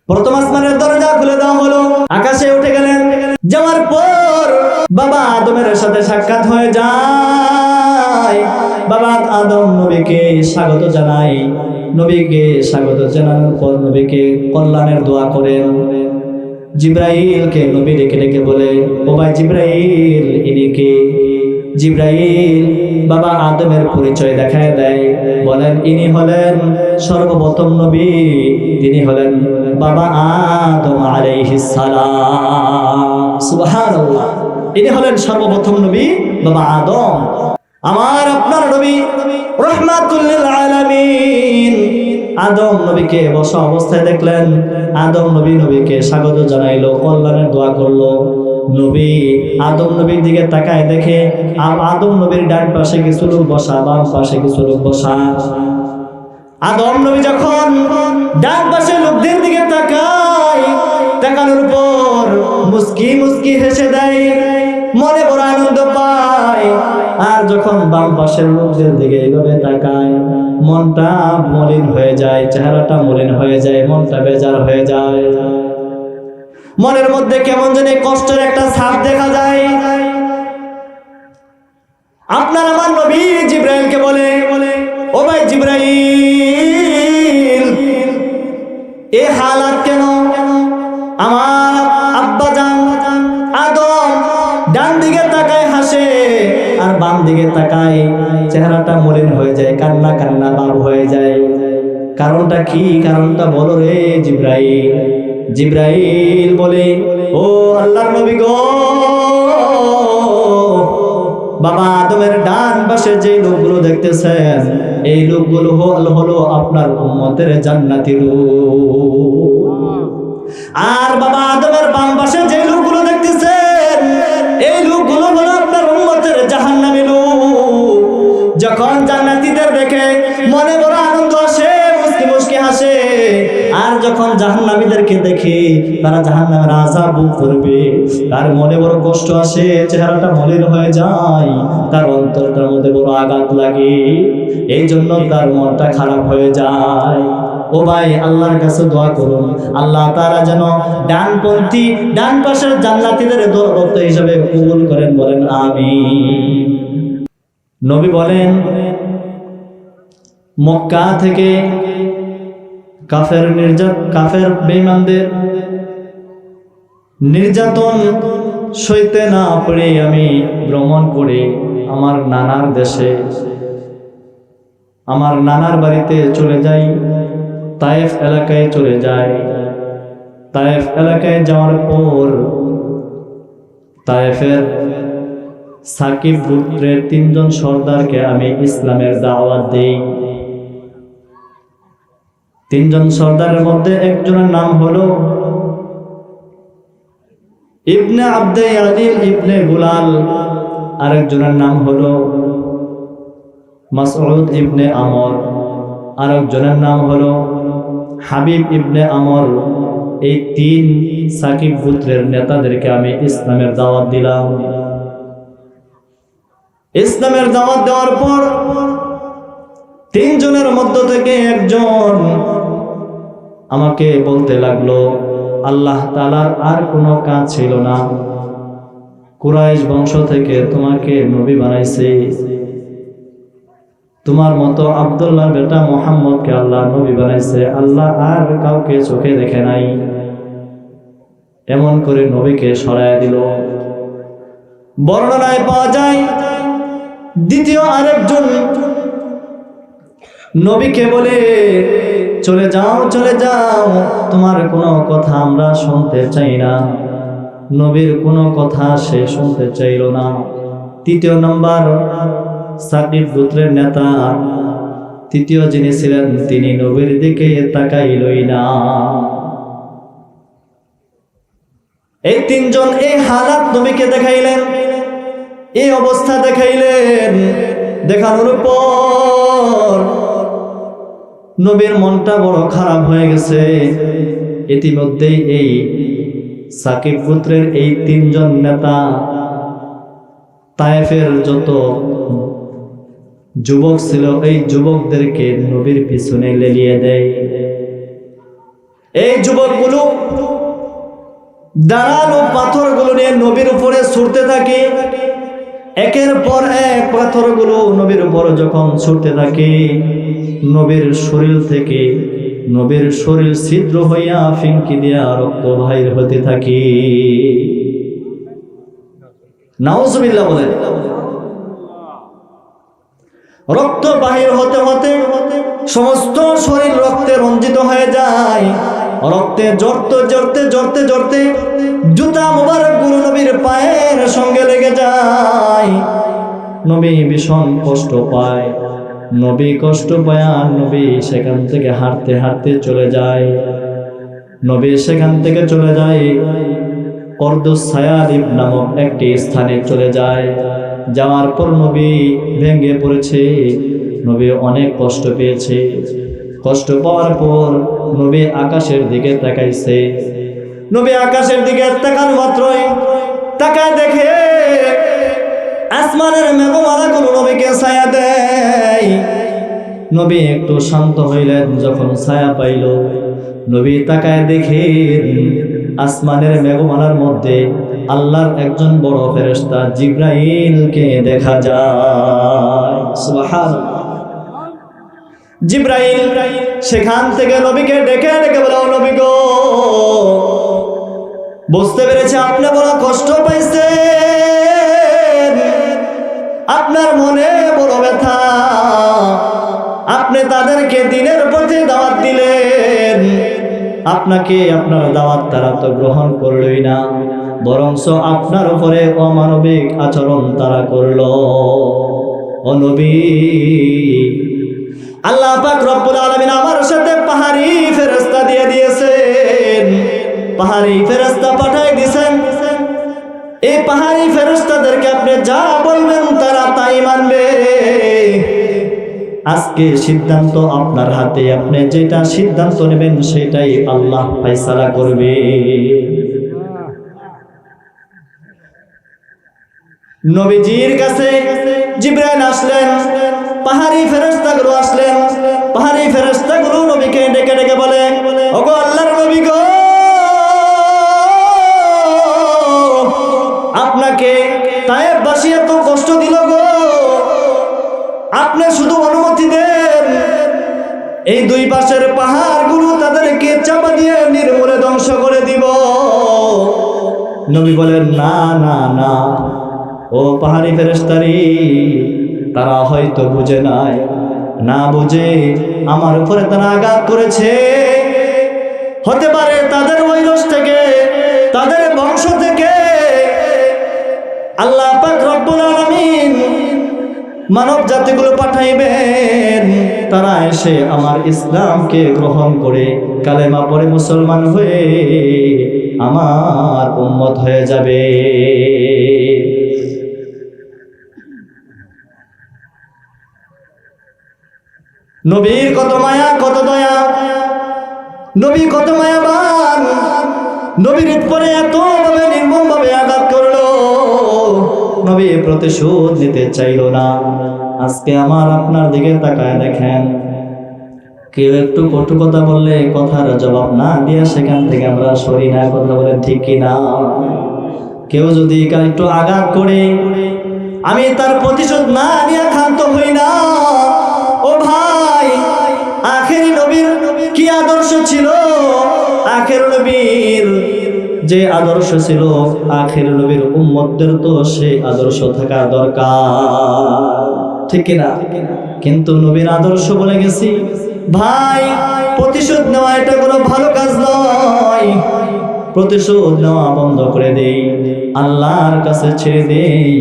প্রথম আসমানের দরজা খুলে দেওয়া হলো, আকাশে উঠে গেলেন। যাওয়ার পর বাবা আদমের সাথে সাক্ষাৎ হয়ে যায়। বাবা আদম নবীকে স্বাগত জানাই। নবীকে স্বাগত জানানোর পর নবীকে কল্যাণের দোয়া করেন। জিব্রাইলকে নবী ডেকে ডেকে বলে, ও ভাই জিব্রাইল, ইনি কে? জিব্রাইল বাবা আদমের পরিচয় দেখায় দেয়, বলেন ইনি হলেন সর্বপ্রথম নবী, তিনি হলেন বাবা আদম আলাইহিস সালাম। সুবহানাল্লাহ, ইনি হলেন সর্বপ্রথম নবী বাবা আদম। আমার আপনার নবী রাহমাতুল লিল আলামিন আদম নবীকে বসা অবস্থায় দেখলেন। আদম নবীকে স্বাগত জানাইলো, কল্যাণের দোয়া করলো। নবী আদম নবীর দিকে তাকায় দেখে আদম নবীর ডান পাশে কিছু লোক বসা, বাম পাশে কিছু লোক বসা। আদম নবী যখন ডান পাশে লোকদের দিকে তাকায়, তাকানোর পর মুস্কি মুস্কি হেসে দেয়, মনে বড় আনন্দ পায়। আর যখন বাম পাশের লোকদের দিকে এইভাবে তাকায়, মনটা মলিন হয়ে যায়, চেহারাটা মলিন হয়ে যায়, মনটা বেজার হয়ে যায়। মনের মধ্যে কেমন জানি কষ্টের একটা ছাপ দেখা যায়। আপনার আমার নবী জিব্রাইলকে বলে, ও ভাই জিব্রাইল, এ হালাত কেন? আমার আব্বা জান আদম ডান দিকে তাকায় হাসে, আর বাম দিকে তাকায় চেহারাটা মলিন হয়ে যায়, কান্না কান্না ভাব হয়ে যায়। কারণটা কি? কারণটা বলো রে জিব্রাইল। জিব্রাইল বলে, ও আল্লাহর নবী গো, বাবা আদমের ডান পাশে যে লোকগুলো দেখতেছেন, এই লোকগুলো হলো আপনার উম্মতের জান্নাতি লোক। আর বাবা আদমের বাম পাশে যে লোকগুলো দেখতেছেন, এই লোকগুলো হলো আপনার উম্মতের জাহান্নামী লোক। যখন জান্নাতীদের দেখে মনে বড় আনন্দ আসে, মুস্কি মুস্কি হাসে। আর যখন জাহান্নামীদেরকে দেখে তারা জাহান্নামের আযাব ভোগ করবে, তার মনে বড় কষ্ট আসে, চেহারাটা মলিন হয়ে যায়, তার অন্তরটার মধ্যে বড় আঘাত লাগে, এই জন্য তার মনটা খারাপ হয়ে যায়। ও ভাই, আল্লাহর কাছে দোয়া করুন, আল্লাহ তাআলা যেন ডানপন্থী ডান পাশের জান্নাতীদের দলভুক্ত হিসেবে কবুল করেন, বলেন আমিন। নবী বলেন, মক্কা থেকে কাফের বেঈমানদের নির্যাতন সইতে না পারে আমি ভ্রমণ করে আমার নানার দেশে, আমার নানার বাড়িতে চলে যাই, তায়েফ এলাকায় চলে যাই। তায়েফ এলাকায় যাওয়ার পর তায়েফের সাকিব গোত্রের 3 জন সর্দারকে আমি ইসলামের দাওয়াত দেই। 3 জন সর্দারের মধ্যে একজনের নাম হলো ইবনে আব্দে আদিল ইবনে বুলাল, আরেকজনের নাম হলো মাসউদ ইবনে আমর, আরেকজনের নাম হলো হাবিব ইবনে আমর। এই 3 সাকিব গোত্রের নেতাদেরকে আমি ইসলামের দাওয়াত দিলাম। ইসলামের দাওয়াত দেওয়ার পর 3 জনের মধ্য থেকে একজন আমাকে বলতে লাগলো, আল্লাহ তাআলার আর কোনো কাজ ছিল না, কুরাইশ বংশ থেকে তোমাকে নবী বানাইছে, তোমার মতো আব্দুল্লাহর বেটা মুহাম্মদকে আল্লাহ নবী বানাইছে, আল্লাহ আর কাউকে চোখে দেখে নাই। এমন করে নবীকে সরায়া দিল। বর্ণনায় পাওয়া যায় দ্বিতীয় আরেকজন নবীকে বলে, চলে যাও চলে যাও, তোমার কোনো কথা আমরা শুনতে চাই না। নবীর কোনো কথা সে শুনতে চাইল না। 3 নম্বর সাকিব গোত্রের নেতা, 3 যিনি ছিলেন, তিনি নবীর দিকে তাকাইলই না। এই 3 জন এই হালাত নবীকে দেখাইলেন, এই অবস্থা দেখাইলেন। দেখানোর পর নবীর মনটা বড় খারাপ হয়ে গেছে। ইতিমধ্যেই এই সাকিব গোত্রের এই 3 জন নেতা তায়েফের যত যুবক ছিল, এই যুবকদেরকে নবীর পিছনে লেলিয়ে দেয়। এই যুবকগুলো দাঁড়ানো পাথরগুলো নিয়ে নবীর উপরে ছুটতে থাকে। একের পর এক পাথরগুলো নবীর উপর যখন ছুটতে থাকে, নবীর শরীর ছিদ্র হইয়া ফিঙ্কি দিয়া রক্ত বাহির হতে থাকে। নাউজুবিল্লাহ বলেন। রক্ত বাহির হতে হতে সমস্ত শরীর রক্তে রঞ্জিত হয়ে যায়। রক্তে জড়তে জুতা মুবারক গুলো নবীর পায়ের সঙ্গে লেগে যায়। নবী ভীষণ কষ্ট পায়। নবী কষ্ট পায় আর নবী সেখান থেকে হাঁটতে হাঁটতে চলে যায়। কর্দুস সায়ালিব নামক একটি স্থানে চলে যায়। যাওয়ার পর নবী ভেঙে পড়েছে। নবী অনেক কষ্ট পেয়েছে। কষ্ট পাওয়ার পর নবী আকাশের দিকে তাকাইছে। নবী আকাশের দিকে তাকানো মাত্রই তাকায় দেখে আসমানের মেঘমালাগুলো নবীকে ছায়া দেয়। নবী একটু শান্ত হইলেন। যখন ছায়া পাইল, নবী তাকায় দেখে আসমানের মেঘমালার মধ্যে আল্লাহর একজন বড় ফেরেশতা জিবরাইলকে দেখা যায়। সুবহানাল্লাহ। জিবরাইল সেখান থেকে নবীকে ডেকে বলে, ও নবী গো, বুঝতে পেরেছে আপনি বড় কষ্ট পাইছেন, আপনার মনে বড় ব্যথা। আপনি তাদেরকে দ্বীনের পথে দাওয়াত দিলেন, আপনার দাওয়াত তারা তো গ্রহণ করলই না, বরঞ্চ আপনার উপরে অমানবিক আচরণ তারা করল। ও নবী, আল্লাহ পাক রব্বুল আলামিন আমার সাথে পাহাড়ি ফেরেশতা দিয়ে দিয়েছেন। পাহাড়ি ফেরেশতা পাঠাই দিয়েছেন। এই পাহাড়ি ফেরেশতাদেরকে আপনি যা বলবেন তারা তাই মানবে। আজকে সিদ্ধান্ত আপনার হাতে। আপনি যেটা সিদ্ধান্ত নেবেন সেটাই আল্লাহ ফয়সালা করবে। নবীজির কাছে জিবরাইল আসলেন, পাহাড়ি ফেরেশতাগুলো আসলেন। পাহাড়ি ফেরেশতাগুলো নবীকে ডেকে বলে, ওগো আল্লাহর নবী গো, আপনাকে তায়েফবাসী এত কষ্ট দিল গো, আপনি শুধু অনুমতি দেন এই দুই পাশের পাহাড়গুলো তাদেরকে চাপা দিয়ে নির্মূলে ধ্বংস করে দিব। নবী বলেন, না না না, ও পাহাড়ি ফেরেশতারি, তারা হয়তো বুঝে নাই, না বুঝে আমার উপরে তারা আঘাত করেছে। হতে পারে তাদের ঐরস থেকে, তাদের বংশ থেকে আল্লাহ পাক রব্বুল আলামিন মানব জাতিগুলো পাঠাইবেন। তারা এসে আমার ইসলামকে গ্রহণ করে কালেমা পড়ে মুসলমান হয়ে আমার উম্মত হয়ে যাবে। নবীর কত মায়া, কত দয়া, নবী কত মায়াবান। নবীর উপরে এতভাবে নির্মমভাবে আঘাত করলো, নবী প্রতিশোধ নিতে চাইল না। আজকে আমার আপনার দিকে তাকায় দেখেন, কেউ একটু কটু কথা বললে কথার জবাব না দিয়ে সেখান থেকে আমরা সরি না, কথা বলেন ঠিক কি না? কেউ যদি একটু আঘাত করে আমি তার প্রতিশোধ না নিয়ে ক্ষান্ত হই না। ও ভাই, আখেরি নবীর কি আদর্শ ছিল? আখের নবীর যে আদর্শ ছিল, আখের নবীর উম্মতদের তো সেই আদর্শ থাকা দরকার, ঠিক কিনা? কিন্তু নবীর আদর্শ বলে গেছি ভাই, প্রতিশোধ নেওয়া এটা কোনো ভালো কাজ নয়। প্রতিশোধ নেওয়া বন্ধ করে দেই, আল্লাহর কাছে ছেড়ে দেই।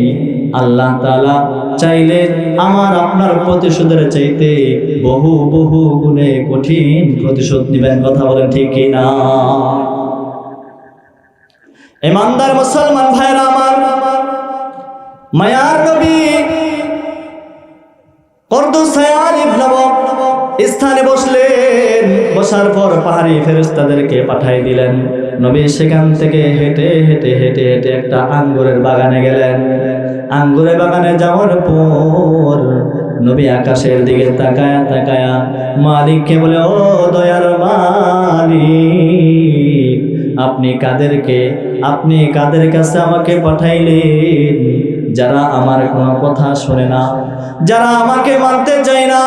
আল্লাহ তাআলা চাইলে আমার আপনার প্রতিশোধের চাইতে বহু বহু গুণে কঠিন প্রতিশোধ নেবেন, কথা বলেন ঠিক কি না? ইমানদার মুসলমান ভাইরা আমার, মায়ার নবী কর্দুস সায়ালিব নামক স্থানে বসলেন। বসার পর পাহাড়ি ফেরেশতাদেরকে পাঠাই দিলেন। নবী সেখান থেকে হেঁটে হেঁটে হেঁটে হেঁটে একটা আঙ্গুরের বাগানে গেলেন। আঙ্গুরের বাগানে যাওয়ার পর নবী আকাশের দিকে তাকায়া তাকায়া মালিককে বলে, ও দয়ার মালিক, আপনি কাদের কাছে আমাকে পাঠাইলেন? যারা আমার কোনো কথা শোনে না, যারা আমাকে মানতে চায় না,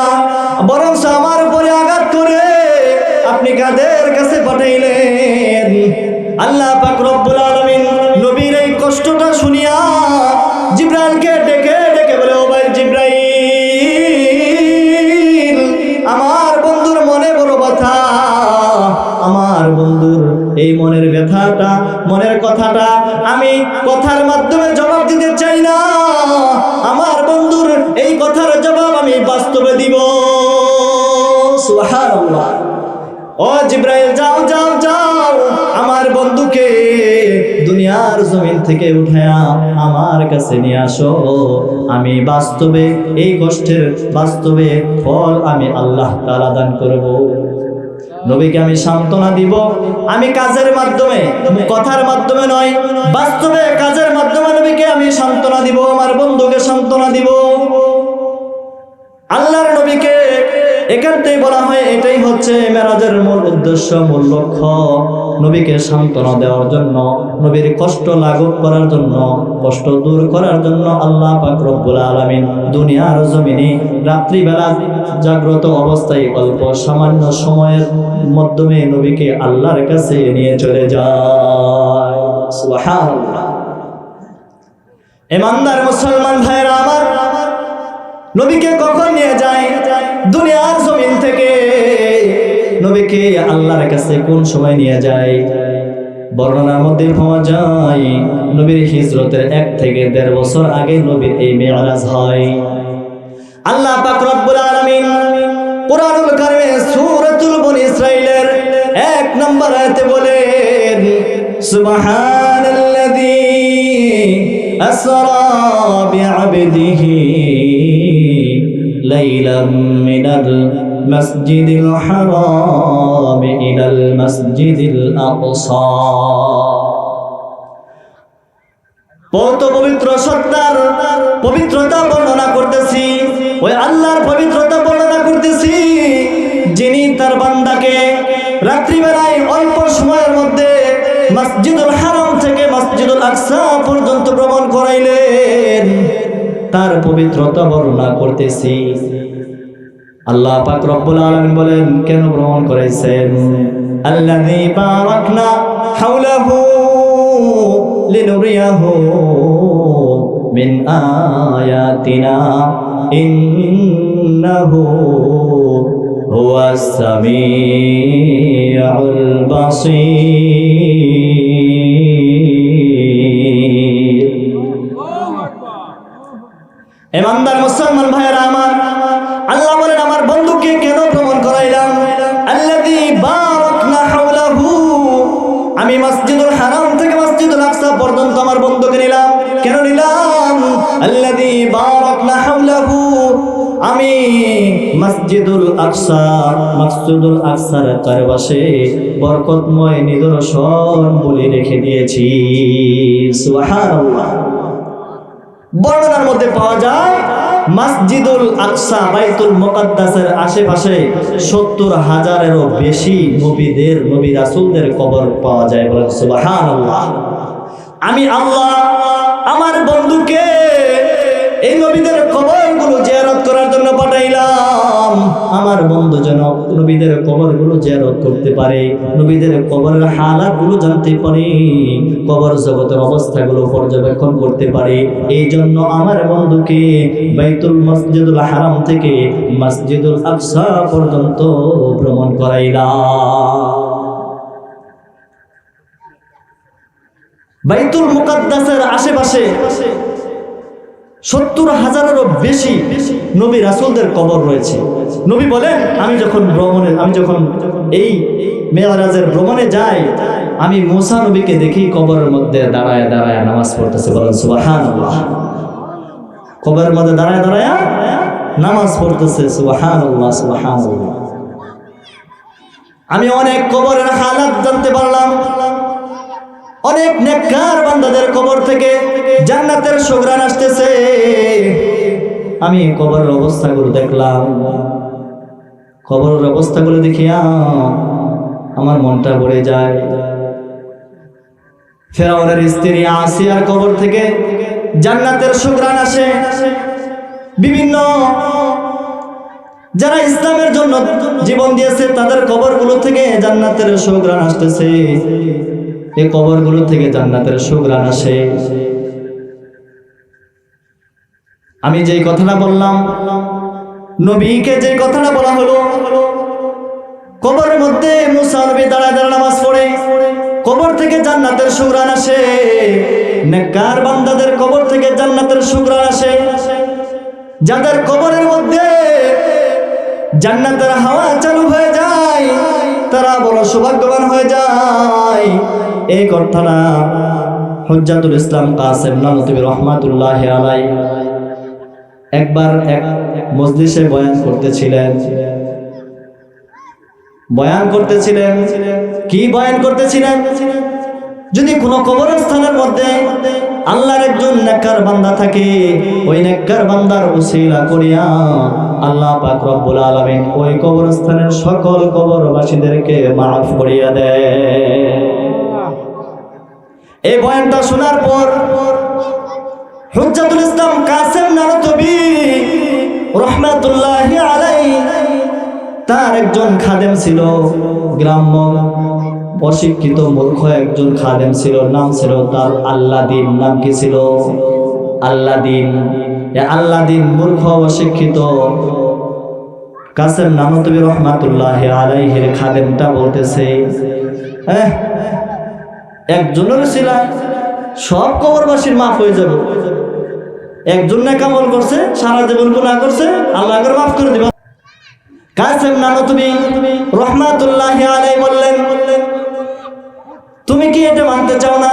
বরং আমার উপরে আঘাত করে আপনি কাদের কাছে পাঠাইলেন? আল্লাহ পাক রব্বুল আলামিন নবীর এই কষ্টটা শুনিয়া জিবরাইলকে ডেকে ডেকে বলে, ও ভাই জিবরাইল, আমার বন্ধুর মনে বড় ব্যথা, আমার বন্ধুর এই মনের ব্যথাটা, মনের কথাটা আমি কথার মাধ্যমে জবাব দিতে চাই না, আমার বন্ধুর এই কথার জবাব আমি বাস্তবে দিব। সুবহানাল্লাহ। ও জিবরাইল, যাও যাও যাও, আমার বন্ধুকে দুনিয়ার জমিন থেকে উঠায়া আমার কাছে নিয়ে আসো, আমি বাস্তবে এই কষ্টের বাস্তবে ফল আমি আল্লাহ তাআলা দান করব। নবীকে আমি সান্ত্বনা দিব, আমি কাজের মাধ্যমে, কথার মাধ্যমে নয়, বাস্তবে কাজের মাধ্যমে নবীকে আমি সান্ত্বনা দিব, আমার বন্ধুকে সান্ত্বনা দিব। আল্লাহর নবীকে এখানতেই বলা হয়, এটাই হচ্ছে মেরাজের মূল উদ্দেশ্য, মূল লক্ষ্য, নবীকে সান্ত্বনা দেওয়ার জন্য, নবীর কষ্ট লাঘব করার জন্য, কষ্ট দূর করার জন্য আল্লাহ পাক রব্বুল আলামিন দুনিয়ার জমিনে রাত্রিবেলা জাগ্রত অবস্থায় অল্প সামান্য সময়ের মাধ্যমে নবীকে আল্লাহর কাছে নিয়ে চলে যায়। সুবহানাল্লাহ। ইমানদার মুসলমান ভাইরা আমার, নবীকে কখন নিয়ে যায়? দুনিয়ার জমিন থেকে নবীকে আল্লাহর কাছে কোন সময় নিয়ে যায়? বর্ণনার মধ্যে পাওয়া যায়, নবীর হিজরতের 1 থেকে 1.5 বছর আগে নবীর এই মেরাজ হয়। আল্লাহ পাক রব্বুল আলামিন কুরআনুল কারীমে সূরাতুল বনী ইসরাঈলের 1 নম্বর আয়াতে বলেন, সুবহানাল্লাযী আসরা বিআবদিহি লাইলাম মিনাল মাসজিদিল হারাম ইলাল মাসজিদিল আকসা। পবিত্র সত্তার পবিত্রতা বর্ণনা করতেছি, ওই আল্লাহর পবিত্রতা বর্ণনা করতেছি, যিনি তার বান্দাকে রাত্রিবেলায় অল্প সময়ের মধ্যে মসজিদুল হারাম থেকে মসজিদুল আকসা পর্যন্ত ভ্রমণ করাইলেন, তার পবিত্রতা বর্ণনা করতেছি। আল্লাহ পাক রব্বুল আলামিন বলেন, কেন ভ্রমণ করাইছেন? আল্লাযী বারাকনা হাওলাহু লিনুরিয়াহু মিন আয়াতিনা ইন্নাহু হুয়াস সামিউল বাসীর। ইমানদার মুসলমান ভাইরা আমার, আল্লাহ বলেন, আমার বন্ধুকে কেন ভ্রমণ করাইলাম? আল্লাযী বারাকনা হাওলাহু, আমি মসজিদুল হারাম থেকে মসজিদুল আকসা পর্যন্ত আমার বন্ধুকে নিলাম। কেন নিলাম? আল্লাযী বারাকনা হাওলাহু, আমি মসজিদুল আকসার চারপাশে বরকতময় নিদর্শন বলে রেখে দিয়েছি। সুবহানাল্লাহ। বর্ণনার মধ্যে পাওয়া যায়, মসজিদুল আকসা বাইতুল মুকাদ্দাসের আশেপাশে 70,000-এরও বেশি নবী রাসূলদের কবর পাওয়া যায়। বলেন সুবহানাল্লাহ। আমি আল্লাহ আমার বন্ধুকে এই নবীদের কবরগুলো জিয়ারত করার জন্য পাঠাইলাম, আমার বন্ধু যেন নবীদের কবরগুলো জিয়ারত করতে পারে, নবীদের কবরের হালাতগুলো জানতে পারে, কবর জগতের অবস্থাগুলো পর্যবেক্ষণ করতে পারে। এই জন্য আমার বন্ধুকে মসজিদুল হারাম থেকে মসজিদুল আকসা পর্যন্ত ভ্রমণ করাইলাম। বাইতুল মুকাদ্দাসের আশেপাশে 70,000-এরও বেশি নবী রাসূলদের কবর রয়েছে। নবী বলেন, আমি যখন এই মেরাজের ভ্রমণে যাই, আমি মুসা নবীকে দেখি কবরের মধ্যে দাঁড়ায় দাঁড়ায় নামাজ পড়তেছে। বলেন সুবহানাল্লাহ। কবরের মধ্যে দাঁড়ায় দাঁড়ায় নামাজ পড়তেছে। সুবহানাল্লাহ, সুবহানাল্লাহ। আমি অনেক কবরের হালাত জানতে পারলাম। অনেক নেককার বান্দাদের কবর থেকে জান্নাতের সুঘ্রাণ আসতেছে। আমি কবরের অবস্থাগুলো দেখলাম, কবরের অবস্থাগুলো দেখিয়া আমার মনটা ভরে যায়। ফেরাউনের স্ত্রী আসিয়ার কবর থেকে জান্নাতের সুঘ্রাণ আসে। বিভিন্ন যারা ইসলামের জন্য জীবন দিয়েছে তাদের কবরগুলো থেকে জান্নাতের সুঘ্রাণ আসতেছে। এই কবরগুলো থেকে জান্নাতের সুঘ্রাণ আসে। আমি যেই কথাটা বললাম, নবীকে যে কথাটা বলা হলো, কবরের মধ্যে মুসা নবী দাঁড়ায় দাঁড়ায় নামাজ পড়ে, কবর থেকে জান্নাতের সুঘ্রাণ আসে। নেককার বান্দাদের কবর থেকে জান্নাতের সুঘ্রাণ আসে। যাদের কবরের মধ্যে জান্নাতের হাওয়া চালু হয়ে যায় তারা বড় সৌভাগ্যবান হয়ে যায়। এই কথাটা হুজ্জাতুল ইসলাম কাসেম নানুতুবি রহমাতুল্লাহি আলাইহি একবার এক মজলিসে বয়ান করতেছিলেন। কি বয়ান করতেছিলেন? যদি কোনো কবরস্থানের মধ্যে আল্লাহর একজন নেককার বান্দা থাকে, ওই নেককার বান্দার উসিলা করিয়া আল্লাহ পাক রব্বুল আলামিন ওই কবরস্থানের সকল কবরবাসীদেরকে মাফ করিয়া দেয়। এই বয়ানটা শোনার পর হুজ্জাতুল ইসলাম কাসেম নানুতুবি রহমাতুল্লাহি আলাইহি তার একজন খাদেম ছিল, গ্রাম্য অশিক্ষিত মূর্খ একজন খাদেম ছিল, নাম ছিল তার আল্লাদিন। নাম কি ছিল? আল্লাদিন। আল্লাদিন মূর্খ অশিক্ষিত কাসেম নানুতুবি রহমাতুল্লাহি আলাইহির খাদেমটা বলতেছে, একজনের ছিল সব কবরবাসীর মাফ হয়ে যাবে। একজন নেক আমল করছে, সারা জীবন গুনাহ করছে, আল্লাহ করে মাফ করে দিবেন। কাসেম নানুতুবি রহমাতুল্লাহি আলাইহি বললেন, তুমি কি এটা মানতে চাও না?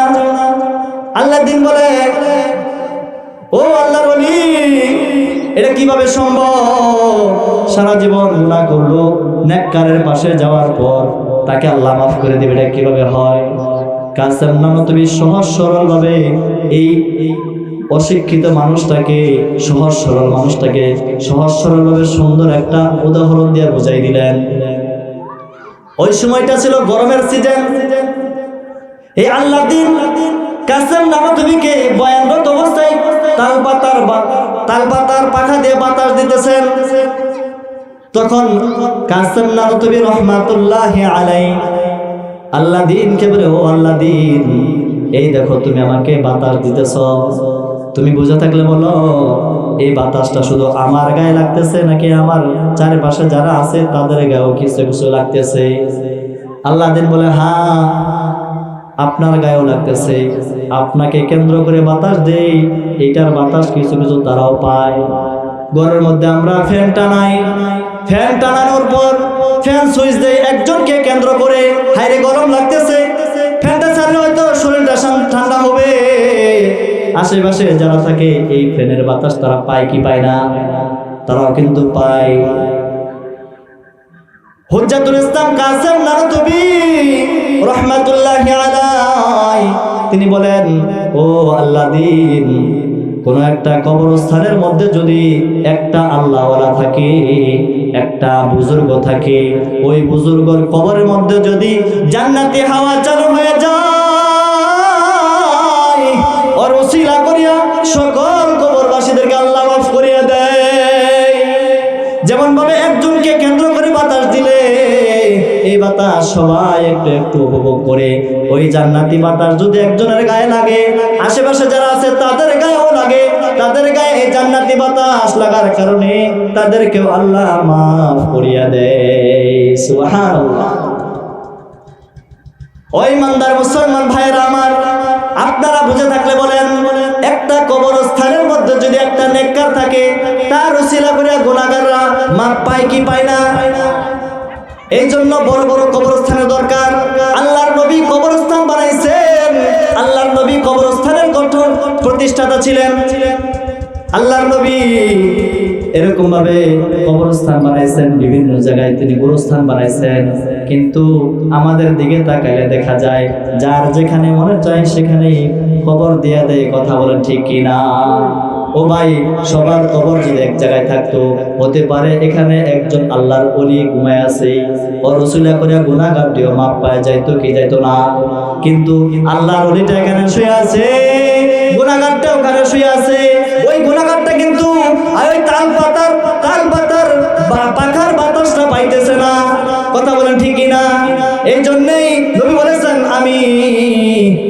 আল্লাদিন বলে, ও আল্লাহর ওলি, এটা কিভাবে সম্ভব? সারা জীবন গুনাহ করলো, নেককারের পাশে যাওয়ার পর তাকে আল্লাহ মাফ করে দিবে, এটা কিভাবে হয়? কাসেম নানুতুবি সহজ সরল ভাবে এই অশিক্ষিত মানুষটাকে, সহজ সরল ভাবে সুন্দর একটা উদাহরণ দিয়ে বুঝাই দিলেন। ওই সময়টা ছিল গরমের সিজন। এই আল্লাদিন কাসেম নানুতুবিকে বয়ানরত অবস্থায় তালপাতার পাখা দিয়ে বাতাস দিতেছেন। তখন কাসেম নানুতুবি রহমাতুল্লাহি আলাইহি আল্লাদিনকে বলে, ও আল্লাদিন, এই দেখো তুমি আমাকে বাতাস দিতেছ, তুমি বুঝে থাকলে বলো এই বাতাসটা শুধু আমার গায়ে লাগতেছে নাকি আমার চারপাশে যারা আছে তাদের গায়েও কিছু কিছু লাগতেছে? আল্লাদিন বলে, হ্যাঁ, আপনার গায়েও লাগতেছে, আপনাকে কেন্দ্র করে বাতাস দেই, এইটার বাতাস কিছু কিছু তারাও পায়। ঘরের মধ্যে আমরা ফ্যান টানাই, ফ্যান টানানোর পর ফ্যান সুইচ দেই একজনকে কেন্দ্র করে, হাইরে গরম লাগতেছে, ফ্যানটা চালালে হয়তো শরীরটা ঠান্ডা হবে। আশেপাশে যারা থাকে এই ফ্যানের বাতাস তারা পায় কি পায় না? তারাও কিন্তু পায়। হুজ্জাতুল ইসলাম কাসেম নানুতুবি রহমাতুল্লাহি আলাইহি তিনি বলেন, ও আল্লাদিন, কোন একটা কবরস্থানের মধ্যে যদি একটা আল্লাহওয়ালা থাকে, একটা বুজুর্গ থাকে, ওই বুজুর্গর কবরের মধ্যে যদি জান্নাতি হাওয়া চালু হয়ে যায়, ওর ওসিলা করিয়া সকল কবরবাসীদেরকে আল্লাহ মাফ করিয়া দেয়। যেমন ভাবে একজনকে কেন্দ্র করে বাতাস দিলে এই বাতাস সবাই একটু একটু উপভোগ করে, ওই জান্নাতি বাতাস যদি একজনের গায়ে লাগে, আশেপাশে যারা আছে তাদের গায়েও লাগে, তাদের গায়ে এই জান্নাতি বাতাস লাগার কারণে তাদেরকেও আল্লাহ মাফ করিয়া দেয়। সুবহানাল্লাহ। ওই ইমানদার মুসলমান ভাইয়েরা আমার, আপনারা বুঝে থাকলে বলেন, একটা কবরস্থানের মধ্যে যদি একটা নেককার থাকে, তার উসিলা করে গুনাহগাররা মাফ পায় কি পায় না? এই জন্য বড় বড় কবরস্থানের দরকার। আল্লাহর নবী কবরস্থান বানাইছেন, আল্লাহর নবী কবরস্থানের গঠন প্রতিষ্ঠাতা ছিলেন। আল্লাহর নবী এরকম ভাবে কবরস্থান বানাইছেন, বিভিন্ন জায়গায় তিনি গোরস্থান বানাইছেন। কিন্তু আমাদের দিকে তাকাইলে দেখা যায় যার যেখানে মনে চায় সেখানেই কবর দিয়া দেয়। কথা বলেন ঠিক কিনা? ও ভাই, সবার কবর যদি এক জায়গায় থাকতো, হতে পারে এখানে একজন আল্লাহর ওলি ঘুমায় আছে, ও রসুলা করে গুনাহগারটিও মাপ পায় যাইতো কি যাইতো না? কিন্তু আল্লাহর ওলিটা এখানে শুয়ে আছে, গুনাহগারটা ওখানে শুয়ে আছে। ওই গুনাহগারটা কিন্তু ওই তাল পাতার পাখার বাতাসটা পাইতেছে না। কথা বলেন ঠিক কি না? এই জন্যই নবী বলেছেন, আমি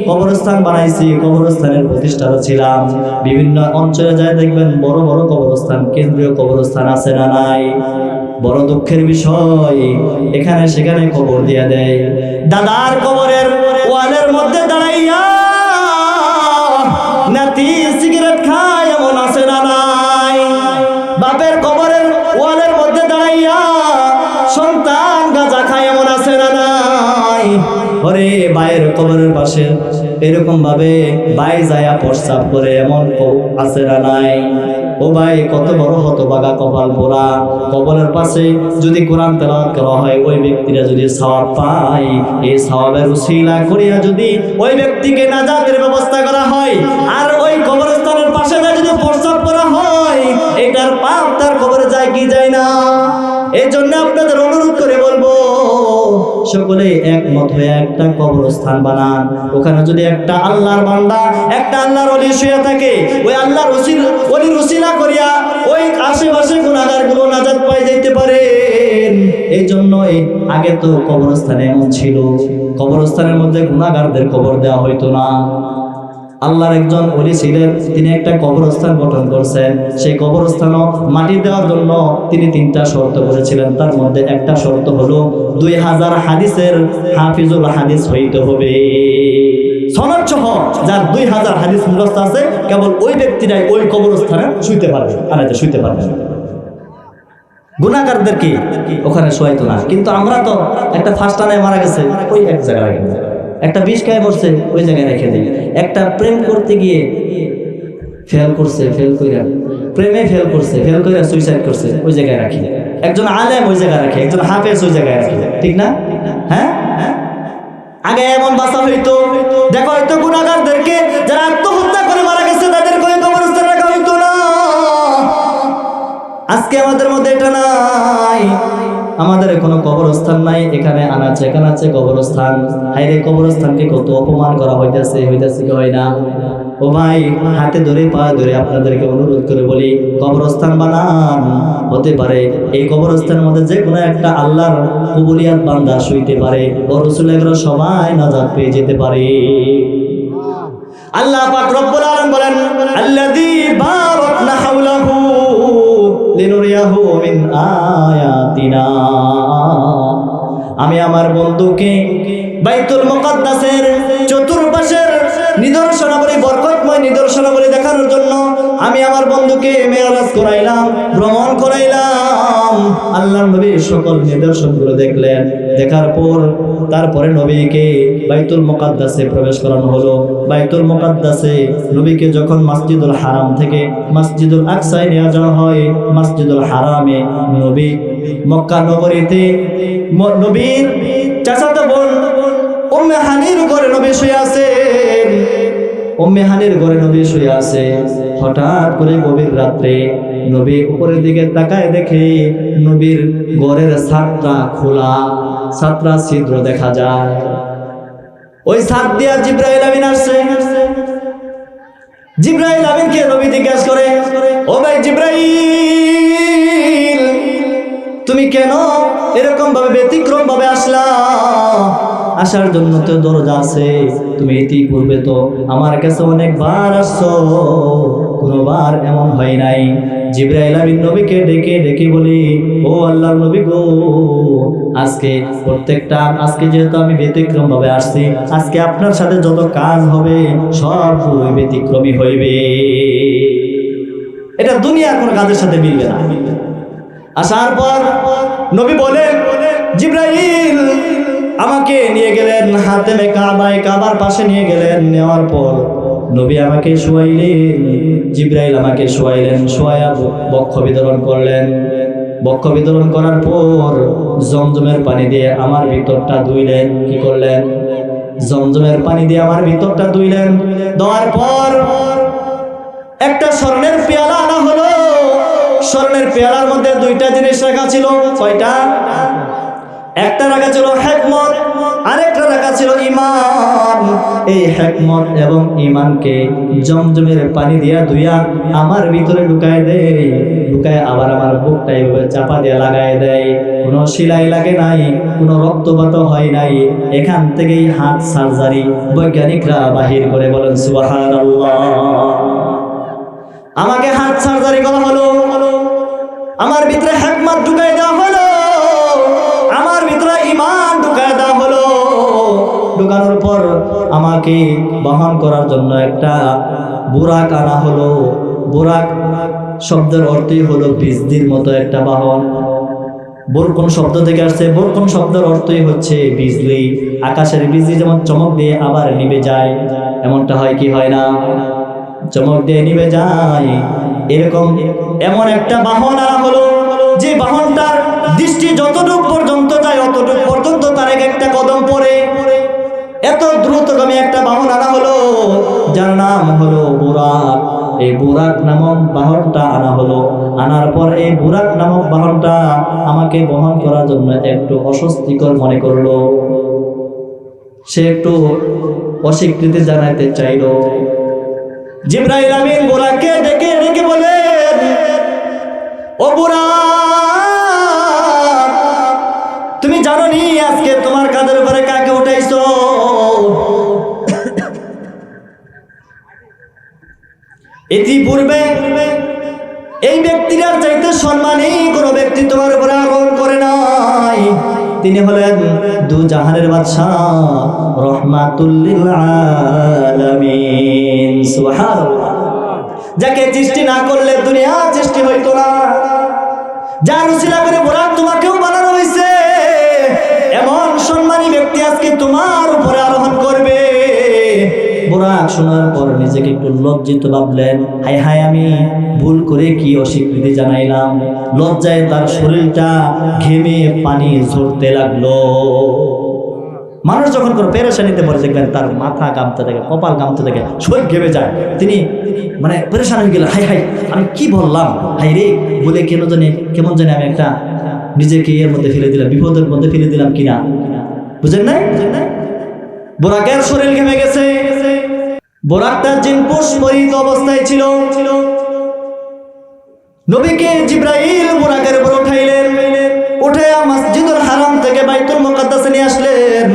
কবরস্থান বানাইছি, কবরস্থানের প্রতিষ্ঠাতা ছিলাম। বিভিন্ন অঞ্চলে যায় দেখবেন বড় বড় কবরস্থান, কেন্দ্রীয় কবরস্থান আছে না নাই? বড় দুঃখের বিষয়, এখানে সেখানে কবর দিয়ে দেয়। দাদার কবরের ওয়ালের মধ্যে দাঁড়াইয়া নাতি সিগারেট খায়, এমন আছে না নাই? বাপের কবরের ওয়ালের মধ্যে দাঁড়াইয়া সন্তান গাঁজা খায়, এমন আছে না নাই? ওরে ভাইয়ের কবরের পাশে এরকম ভাবে ভাই যায়া প্রস্রাব করে, এমন আছে না নাই? ও ভাই, কত বড় হতভাগা কপাল পোড়া। কবরের পাশে যদি কোরআন তেলাওয়াত করা হয়, ওই ব্যক্তিরা যদি সওয়াব পায়, এই সওয়াবের উসিলা করিয়া যদি ওই ব্যক্তিকে নাজাতের ব্যবস্থা করা হয়, আর ওই কবরস্থানের পাশে যদি প্রস্রাব করা হয়, এটার পাপ তার কবরে যায় কি যায় না? এই জন্য আপনাদের অনুরোধ করে বলবো, সকলে একমত হয়ে একটা কবরস্থান বানান। ওখানে যদি একটা আল্লাহর বান্দা, একটা আল্লাহর ওলি শুয়ে থাকে, ওই আল্লাহর ওলির উসিলা করিয়া ওই আশেপাশে গুনাহগারগুলো নাজাত পাই যাইতে পারে। এই জন্যই আগে তো কবরস্থানে এমন ছিল, কবরস্থানের মধ্যে গুনাহগারদের কবর দেওয়া হইতো না। আল্লাহর একজন ওলি ছিলেন, তিনি একটা কবরস্থান গঠন করছেন। সেই কবরস্থানও মাটি দেওয়ার জন্য তিনি 3টা শর্ত করেছিলেন। তার মধ্যে একটা শর্ত হলো 2000 হাদিসের হাফিজুল হাদিস হইতে হবে। সনদ সহ যার 2000 হাদিস মুখস্থ আছে, কেবল ওই ব্যক্তিরাই ওই কবরস্থানে শুইতে পারবে, আর এটা শুইতে পারবে না। গুনাহগারদেরকে ওখানে শোয়াইতো না। কিন্তু আমরা তো একটা ফাস্টানে মারা গেছে, ওই এক জায়গায় রেখে দিই। একটা বিষ খায় মরছে, ওই জায়গায় রেখে দিই। একটা প্রেম করতে গিয়ে ফেল করছে, ফেল কইরা প্রেমে ফেল করছে, ফেল কইরা সুইসাইড করছে, ওই জায়গায় রাখি। একজন আলেম ওই জায়গায় রাখে, একজন হাফেজ ওই জায়গায় রাখে, ঠিক না? হ্যাঁ, আগে এমন বাঁচা হইতো। দেখো হয়তো গুনাহগারদেরকে যারা আত্মহত্যা করে মারা গেছে, তাদেরকে ওই কবরস্থানে রাখা হইতো না। আজকে আমাদের মধ্যে এটা নাই, আমাদের কোনো কবরস্থান নাই। এখানে আনাচে কানাচে কবরস্থান। হাইরে, কবরস্থানকে কত অপমান করা হইতেছে কি হয় না? ও ভাই, হাতে ধরে পা ধরে আপনাদেরকে অনুরোধ করে বলি, কবরস্থান বানান। হতে পারে এই কবরস্থানের মধ্যে যে কোনো একটা আল্লাহর কবুলিয়াত বান্দা শুইতে পারে, ও রাসূল এগুলো সবাই নাজাত পেয়ে যেতে পারে। আল্লাহ পাক রব্বুল আলামিন বলেন, আল্লাযী বারাকনা হাওলাহু লিনুরিয়াহু মিন আয়াতিনা। আমি আমার বন্ধুকে বাইতুল মুকাদ্দাসের চতুর্পাশের নিদর্শনাবলী, বরকতময় নিদর্শনাবলী দেখানোর জন্য আমি আমার বন্ধুকে মেরাজ করাইলাম, ভ্রমণ করাইলাম। আল্লাহর নবী সকল নিদর্শনগুলো দেখলেন। দেখার পর তারপরে নবীকে বাইতুল মুকাদ্দাসে প্রবেশ করানো হলো। বাইতুল মুকাদ্দাসে নবীকে যখন মসজিদুল হারাম থেকে মসজিদুল আকসায় নিয়ে যাওয়া হয়, মসজিদুল হারামে নবী, মক্কা নগরীতে নবীর চাচাতো বোন উম্মে হানির ঘরে নবী শুয়ে আছেন। উম্মে হানির ঘরে নবী শুয়ে আছে। হঠাৎ করে গভীর রাত্রে নবী উপরের দিকে তাকায়, দেখে নবীর ঘরের ছাদটা খোলা, ছাদটা ছিদ্র দেখা যায়। ওই ছাদ দিয়া জিবরাইল আমিন আসছে। জিবরাইল আমিনকে নবী জিজ্ঞাসা করে, ও ভাই জিবরাইল, তুমি কেন এরকম ভাবে ব্যতিক্রম ভাবে আসলা? আসার জন্য তো দরজা আছে, তুমি ইতিপূর্বে তো আমার কাছে অনেকবার আসছো, কোনোবার এমন হয় নাই। জিবরাইল আমিন নবীকে ডেকে ডেকে বলি, ও আল্লাহর নবী গো, আজকে যেহেতু আমি ব্যতিক্রম ভাবে আসছি, আজকে আপনার সাথে যত কাজ হবে সব ব্যতিক্রমী হইবে। এটা দুনিয়ার কোন কাজের সাথে মিলবে না। আসার পর নবী বলেন, জিবরাইল আমাকে নিয়ে গেলেন হাতেমে কাবায়, কাবার পাশে নিয়ে গেলেন। নেওয়ার পর নবী আমাকে শোয়াইলেন, জিবরাইল আমাকে শোয়াইলেন, শোয়ায়া বক্ষ বিতরণ করলেন। বক্ষ বিতরণ করার পর জমজমের পানি দিয়ে আমার ভিতরটা ধুইলেন। কি করলেন? জমজমের পানি দিয়ে আমার ভিতরটা ধুইলেন। দেওয়ার পর একটা স্বর্ণের পেয়ালা আনা হলো। স্বর্ণের পেয়ালার মধ্যে দুইটা জিনিস রাখা ছিল। কয়টা? একটা রাখা ছিল হিকমত, আরেকটা রাখা ছিল ঈমান। এই হিকমত এবং ঈমানকে জমজমের পানি দিয়া ধুইয়া আমার ভিতরে ঢুকায় দেয়, ঢুকায় আবার আমার বুকটা এইভাবে চাপা দিয়ে লাগায় দেয়। কোনো সেলাই লাগে নাই, কোনো রক্তপাত হয় নাই। এখান থেকেই হাত সার্জারি বৈজ্ঞানিকরা বাহির করে বলেন সুবহানাল্লাহ। আমাকে হাত সার্জারি করা হলো, আমার ভিতরে হিকমত ঢুকায় দেওয়া হলো, আমার ভিতরে ঈমান ঢুকায় দেওয়া হলো। ঢুকানোর পর আমাকে বহন করার জন্য একটা বুরাক আনা হলো। বুরাক শব্দের অর্থই হলো বিজলির মতো একটা বাহন। বরকন শব্দ থেকে আসছে। বরকন শব্দের অর্থই হচ্ছে বিজলি। আকাশের বিজলি যেমন চমক দিয়ে আবার নিভে যায়, এমনটা হয় কি হয় না? চমক দিয়ে নিভে যায়। এরকম এমন একটা বাহন আনা হলো, যে বাহনটার দৃষ্টি যতটুকু পর্যন্ত যায় অতটুকু পর্যন্ত তার একটা কদম পড়ে। এত দ্রুতগামী একটা বাহন আনা হলো, যার নাম হলো বুরাক। এই বুরাক নামক বাহনটা আনা হলো। আনার পর এই বুরাক নামক বাহনটা আমাকে বহন করার জন্য একটু অস্বস্তিকর মনে করলো। সে একটু অস্বীকৃতি জানাতে চাইলো। জিবরাইল আমিন বুরাককে ডেকে ডেকে বলেন, ও বুরাক, তুমি জানো নি আজকে তোমার কাঁধের উপরে কাকে উঠাইছো? ইতিপূর্বে এই ব্যক্তিটার চাইতে সম্মানী কোনো ব্যক্তি তোমার উপরে আরোহণ করে নাই। তিনি হলেন দু জাহানের বাদশা, রহমাতুল লিল আলামিন। সুবহানাল্লাহ। যাকে সৃষ্টি না করলে দুনিয়া সৃষ্টি হইতো না, যার উসিলা করে বুরাক তোমাকেও বানানো হয়েছে। এমন সম্মানী ব্যক্তি আজকে তোমার উপরে আরোহণ করবে। বুরাক শোনার পর নিজেকে একটু লজ্জিত ভাবলেন। হায় হায়, আমি ভুল করে কি অস্বীকৃতি জানাইলাম। লজ্জায় তার শরীরটা ঘেমে পানি ঝরতে লাগলো। মানুষ যখন কোনো পেরেশানিতে পড়ে দেখবেন তার মাথা কাঁপতে থাকে, কপাল কাঁপতে থাকে, শরীর ঘেমে যায়। তিনি মানে পেরেশান হয়ে গেলেন। হাই হাই, আমি কি বললাম, হাই রে বলে কেমন জানি আমি একটা নিজেকে এর মধ্যে ফেলে দিলাম, বিপদের মধ্যে ফেলে দিলাম কিনা। বুঝেন নাই? বুরাকের শরীর ঘেমে গেছে। বুরাকটা জিনপুশ পরিহিত অবস্থায় ছিল। নবীকে জিবরাইল বুরাকের উপর উঠাইলেন। উঠে মসজিদুল হারাম থেকে বাইতুল মুকাদ্দাসে নিয়ে আসলেন।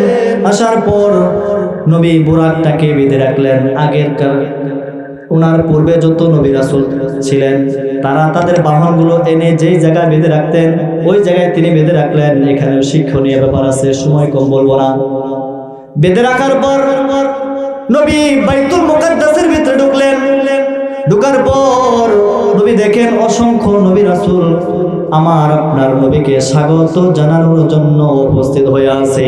আসার পর নবী বুরাকটাকে বেঁধে রাখলেন। আগেরকার ওনার পূর্বে যত নবী রাসূল ছিলেন তারা তাদের বাহনগুলো এনে যেই জায়গায় বেঁধে রাখতেন ওই জায়গায় তিনি বেঁধে রাখলেন। এখানে শিক্ষণীয় ব্যাপার আছে, সময় কম বলবো না। বেঁধে রাখার পর নবী বাইতুল মুকাদ্দাসের ভিতরে ঢুকলেন। ঢুকার পর নবী দেখেন অসংখ্য নবী রাসূল আমার আপনার নবীকে স্বাগত জানানোর জন্য উপস্থিত হয়ে আছে।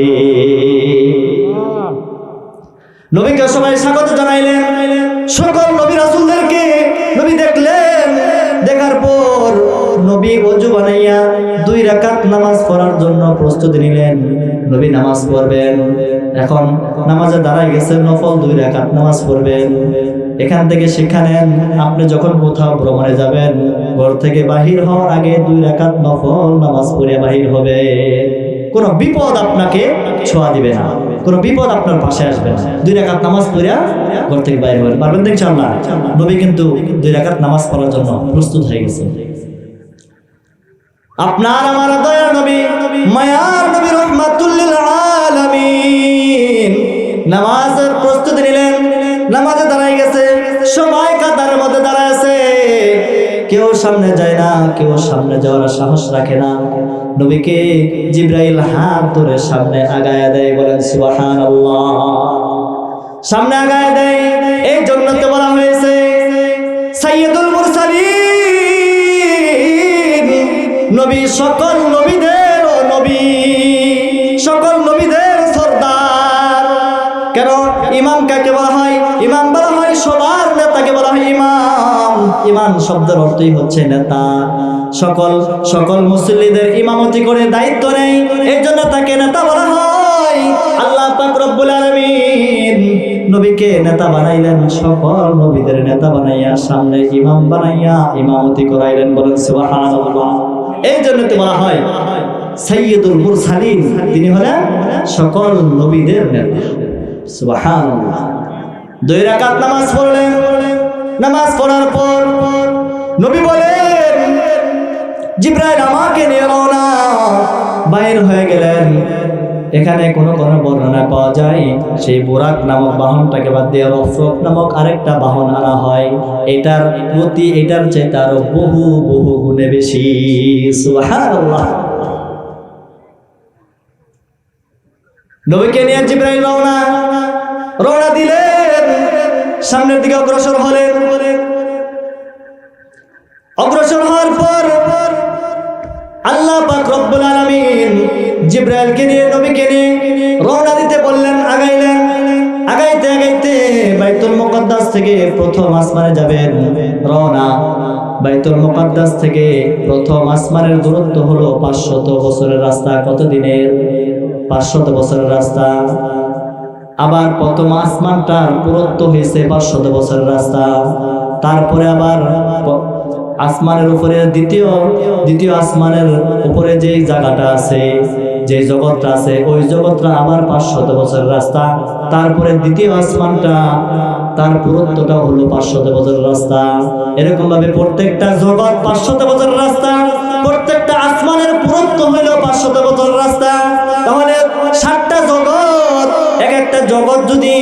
নবীকে সবাই স্বাগত জানাইলেন, সকল নবী রাসূলদেরকে নবী দেখলেন। দেখার পর নবী ওযু বানাইয়া 2 রাকাত নামাজ পড়ার জন্য প্রস্তুতি নিলেন। নবী নামাজ পড়বেন। এখন নামাজে দাঁড়ায় গেছেন, নফল 2 রাকাত নামাজ পড়বেন। এখান থেকে শিক্ষা নেন, আপনি যখন কোথাও ভ্রমণে যাবেন ঘর থেকে বাহির হওয়ার আগে 2 রাকাত নফল নামাজ পড়ে বাহির হবে। কোনো বিপদ আপনাকে ছোঁয়া দিবে না, কোনো বিপদ আপনার পাশে আসবে না। 2 রাকাত নামাজ পড়ে ঘর থেকে বাইরে হবেন, পারবেন তো ইনশাআল্লাহ। নবী কিন্তু 2 রাকাত নামাজ পড়ার জন্য প্রস্তুত হয়ে গেছে। আপনার আমার দয়ার নবী, মায়ার নবী, রহমাতুল লিল আলামিন নামাজের প্রস্তুতি নিলেন। নামাজে দাঁড়ায় গেছে, সবাই কাতারের মধ্যে দাঁড়ায় আছে। কেউ সামনে যায় না, কেউ সামনে যাওয়ার সাহস রাখে না। নবীকে জিবরাইল হাত ধরে সামনে আগায় দেয়। বলেন সুবহানাল্লাহ। সামনে আগায় দেয়। এই জন্য তো বলা হয়েছে সাইয়্যিদুল মুরসালিন, নবী সকল নবীদের নবী, সকল নবীদের সরদার। কেন ইমাম কাকে বলা হয়? ইমাম বলা হয় সবার নেতাকে বলা হয় ইমাম। ইমাম শব্দের অর্থই হচ্ছে নেতা। সকল মুসল্লিদের ইমামতি করে দায়িত্ব নেই, এই জন্য তাকে নেতা বলা হয়। আল্লাহ পাক রব্বুল আলামিন নবীকে নেতা বানাইলেন, সকল নবীদের নেতা বানাইয়া সামনে ইমাম বানাইয়া ইমামতি করাইলেন। বলেন সুবহানাল্লাহ। এই জন্য তো বলা হয় সাইয়্যিদুল মুরসালিন, তিনি হলেন সকল নবীদের নেতা। সুবহানাল্লাহ। 2 রাকাত নামাজ পড়লেন। নামাজ পড়ার পর নবী বলেন, জিবরাইল আমাকে নিয়ে রওনা। বাইর হয়ে গেলেন। এখানে কোন বর্ণনা পাওয়া যায় সেই বুরাক নামক বাহনটাকে বাদ দিয়ে রফরফ নামক আরেকটা বাহন আনা হয়। এটার গতি এটার চাইতে আরো বহু বহু গুণে বেশি। সুবহানাল্লাহ। নবীকে নিয়ে জিবরাইল রওনা দিলেন। সামনের দিকে অগ্রসর হলেন। অগ্রসর হওয়ার পর আল্লাহ পাক রব্বুল আলামিন জিবরাইলকে নিয়ে নবীকে নিয়ে রওনা দিতে বললেন। আগাইলেন। আগাইতে আগাইতে বাইতুল মুকাদ্দাস থেকে প্রথম আসমানে যাবেন। রওনা। বাইতুল মুকাদ্দাস থেকে প্রথম আসমানের দূরত্ব হলো 500 বছরের রাস্তা। কত দিনের? 500 বছরের রাস্তা। আবার প্রথম আসমানটার পুরুত্ব হয়েছে 500 বছরের রাস্তা। তারপরে আবার আসমানের উপরে দ্বিতীয় আসমানের উপরে যে জায়গাটা আছে, যে জগৎটা আছে, ওই জগৎটা আবার 500 বছরের রাস্তা। তারপরে দ্বিতীয় আসমানটা, তার পুরুত্বটা হলো 500 বছরের রাস্তা। এরকম ভাবে প্রত্যেকটা জগৎ 500 বছরের রাস্তা, প্রত্যেকটা আসমানের পুরুত্ব হলো 500 বছরের রাস্তা। তাহলে 7টা জগৎ, এক একটা জগৎ যদি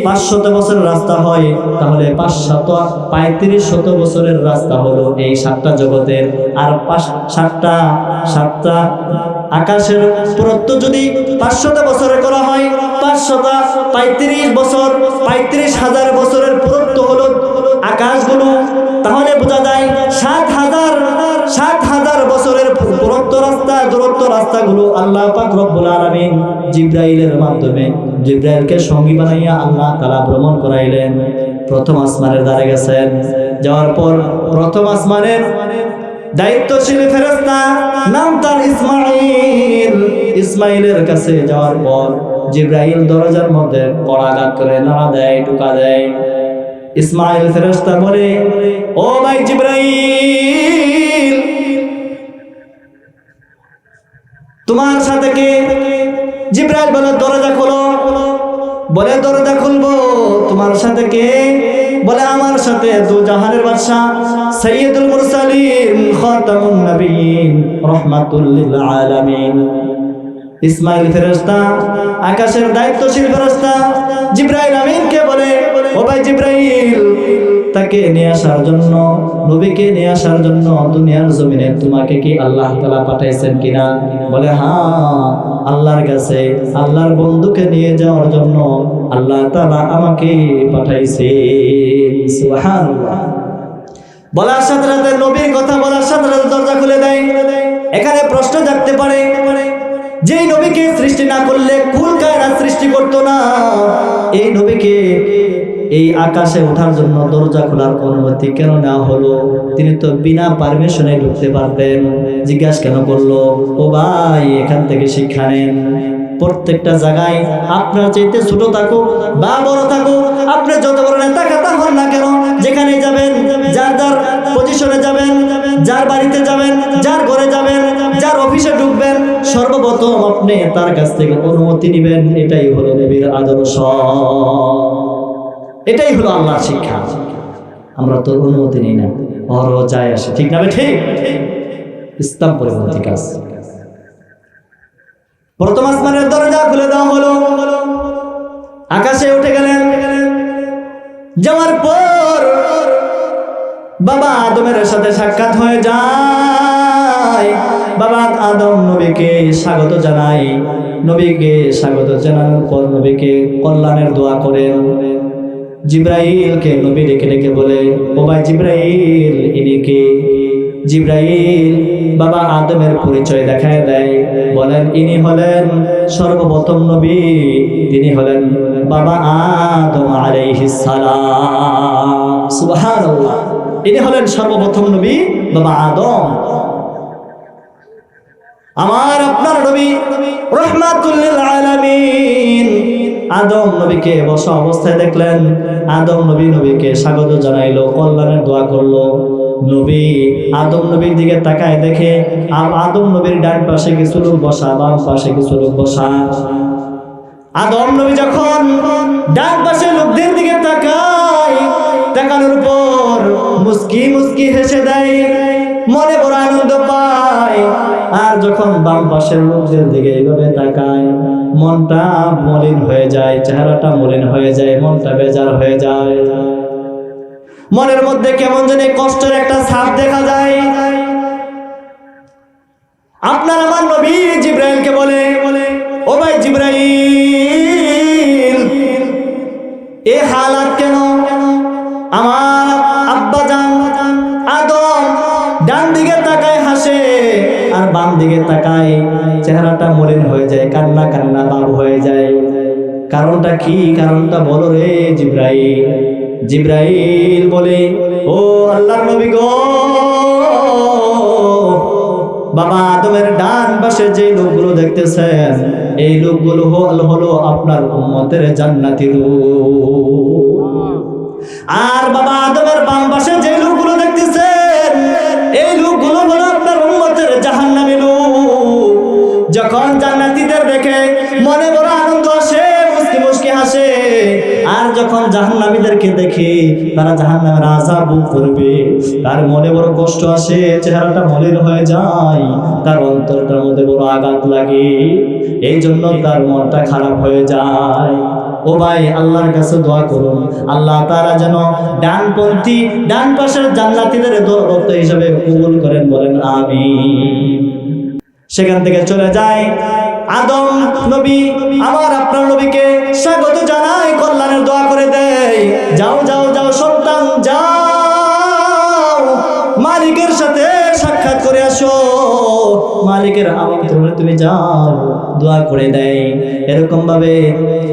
500 বছরের রাস্তা হয়, তাহলে 3500 বছরের রাস্তা হলো এই 7টা জগতের। আর 7টা আকাশের পুরুত্ব যদি 500 বছরে করা হয়, 535 বছর, 35,000 বছরের পুরুত্ব হলো আকাশগুলো। তাহলে বোঝা যায় 7,000 বছরের দূরত্ব রাস্তাগুলো আল্লাহ পাক রব্বুল আলামিন জিবরাইলের মাধ্যমে জিবরাইলকে সঙ্গী বানাইয়া আল্লাহ তাআলা ভ্রমণ করাইলেন। প্রথম আসমানের দ্বারে গেছেন। যাওয়ার পর প্রথম আসমানের দায়িত্বশীল ফেরেশতা, নাম তার ইসমাইলের কাছে যাওয়ার পর জিবরাইল দরজার মধ্যে কড়াঘাত করে নাড়া দেয়, ঢুকা দেয়। ইসমাইল ফেরেশতা বলে, ও ভাই জিবরাইল, তোমার সাথে কে? জিবরাইল বলে, দরজা খোলো। বলে, দরজা খুলবো। তোমার সাথে কে? বলে, আমার সাথে দু জাহানের বাদশা সাইয়্যিদুল মুরসালিন খাতামুন নবিয়্যিন রাহমাতুল লিল আলামিন। ইসমাইল ফেরেশতা, আকাশের দায়িত্বশীল ফেরেশতা, জিবরাইল আমিনকে বলে, ও ভাই জিবরাইল, তাকে নিয়ে আসার জন্য, নবীকে নিয়ে আসার জন্য দুনিয়ার জমিনে তোমাকে কি আল্লাহ তাআলা পাঠাইছেন কিনা? বলে, হ্যাঁ, আল্লাহর কাছে আল্লাহর বন্ধুকে নিয়ে যাওয়ার জন্য আল্লাহ তাআলা আমাকে পাঠাইছে। সুবহানাল্লাহ। বলার সাথে সাথে, নবীর কথা বলার সাথে সাথে দরজা খুলে দেয়। এখানে প্রশ্ন জাগতে পারে, যেই নবীকে সৃষ্টি না করলে কুল কায়নাত সৃষ্টি করতো না, এই নবীকে এই আকাশে ওঠার জন্য দরজা খোলার অনুমতি কেন নেওয়া হলো? তিনি তো বিনা পারমিশনে ঢুকতে পারতেন। জিজ্ঞাসা কেন করলো? ও ভাই, এখান থেকে শিক্ষা নেন। প্রত্যেকটা জায়গায় আপনার চাইতে ছোট থাকুক বা বড় থাকুক, আপনি যত বড় নেতা কথা হন না কেন, যেখানে যাবেন, যার যার পজিশনে যাবেন, যার বাড়িতে যাবেন, যার ঘরে যাবেন, যার অফিসে ঢুকবেন, সর্বপ্রথম আপনি তার কাছ থেকে অনুমতি নেবেন। এটাই হলো নবীর আদর্শ, এটাই হলো আল্লাহর শিক্ষা। আমরা তো অনুমতি নিই না, বড় যায় আসে, ঠিক না? ঠিক। ইসলাম পরিপন্থী কাজ। প্রথম আসমানের দরজা খুলে দেওয়া হলো। আকাশে উঠে গেলেন। যাওয়ার পর বাবা আদমের সাথে সাক্ষাৎ হয়ে যায়। বাবা আদম নবীকে স্বাগত জানায়। নবীকে স্বাগত জানানোর পর নবীকে কল্যাণের দোয়া করেন। জিবরাইলকে নবী ডেকে ডেকে বলে, ও ভাই জিবরাইল, ইনি কে? জিবরাইল বাবা আদমের পরিচয় দেখায় দেয়। বলেন, ইনি হলেন সর্বপ্রথম নবী, তিনি হলেন বাবা আদম আলাইহিস সালাম। সুবহানাল্লাহ। ইনি হলেন সর্বপ্রথম নবী, বাবা আদম। আমার আপনার নবী রাহমাতুল লিল আলামিন আদম নবীকে বসা অবস্থায় দেখলেন। আদম নবীকে স্বাগত জানাইলো, কল্যাণের দোয়া করলো। নবী আদম নবীর দিকে তাকায় দেখে আদম নবীর ডান পাশে কিছু লোক বসা, বাম পাশে কিছু লোক বসা। আদম নবী যখন ডান পাশে লোকদের দিকে তাকায়, তাকানোর পর মুস্কি মুস্কি হেসে দেয়, মনে বড় আনন্দ পায়। আর যখন বাম পাশের লোকদের দিকে এইভাবে তাকায়, মনটা মলিন হয়ে যায়, চেহারাটা মলিন হয়ে যায়, মনটা বেজার হয়ে যায়। মনের মধ্যে কেমন জানি কষ্টের একটা ছাপ দেখা যায়। আপনার আমার নবী জিবরাইলকে বলে, ও ভাই জিবরাইল, এ হালাত কেন? আমার আব্বা জান আদম ডান দিকে তাকায় হাসে, আর বাম দিকে তাকায় চেহারাটা মলিন হয়ে যায়, কান্না কান্না ভাব হয়ে যায়। কারণটা কি? কারণটা বলো রে জিবরাইল। জিবরাইল বলে, ও আল্লাহর নবী গো, বাবা আদমের ডান পাশে যে লোকগুলো দেখতেছেন, এই লোকগুলো হলো আপনার উম্মতের জান্নাতি লোক। আর বাবা আদমের বাম পাশে যে লোকগুলো দেখতেছেন, এই লোকগুলো হলো আপনার উম্মতের জাহান্নামী লোক। যখন জান্নাতীদের দেখে মনে বড় আনন্দ আসে, মুস্কি মুস্কি হাসে। আর যখন জাহান্নামীদেরকে দেখে তারা জাহান্নামের আযাব ভোগ করবে, তার মনে বড় কষ্ট আসে, চেহারাটা মলিন হয়ে যায়, তার অন্তরটার মধ্যে বড় আঘাত লাগে। এই জন্য তার মনটা খারাপ হয়ে যায়। ও ভাই, আল্লাহর কাছে দোয়া করুন, আল্লাহ তাআলা যেন ডানপন্থী, ডান পাশের জান্নাতীদের দলভুক্ত হিসেবে কবুল করেন, বলেন আমিন। সেখান থেকে চলে যায় আদম নবী, আমার আপনার নবীকে স্বাগত জানায়, কল্যাণের দোয়া করে দেয়। যাও যাও যাও সন্তান, যাও মালিকের সাথে সাক্ষাৎ করে আসো, মালিকের আমন্ত্রণে তুমি যাও, দোয়া করে দেয়। এরকম ভাবে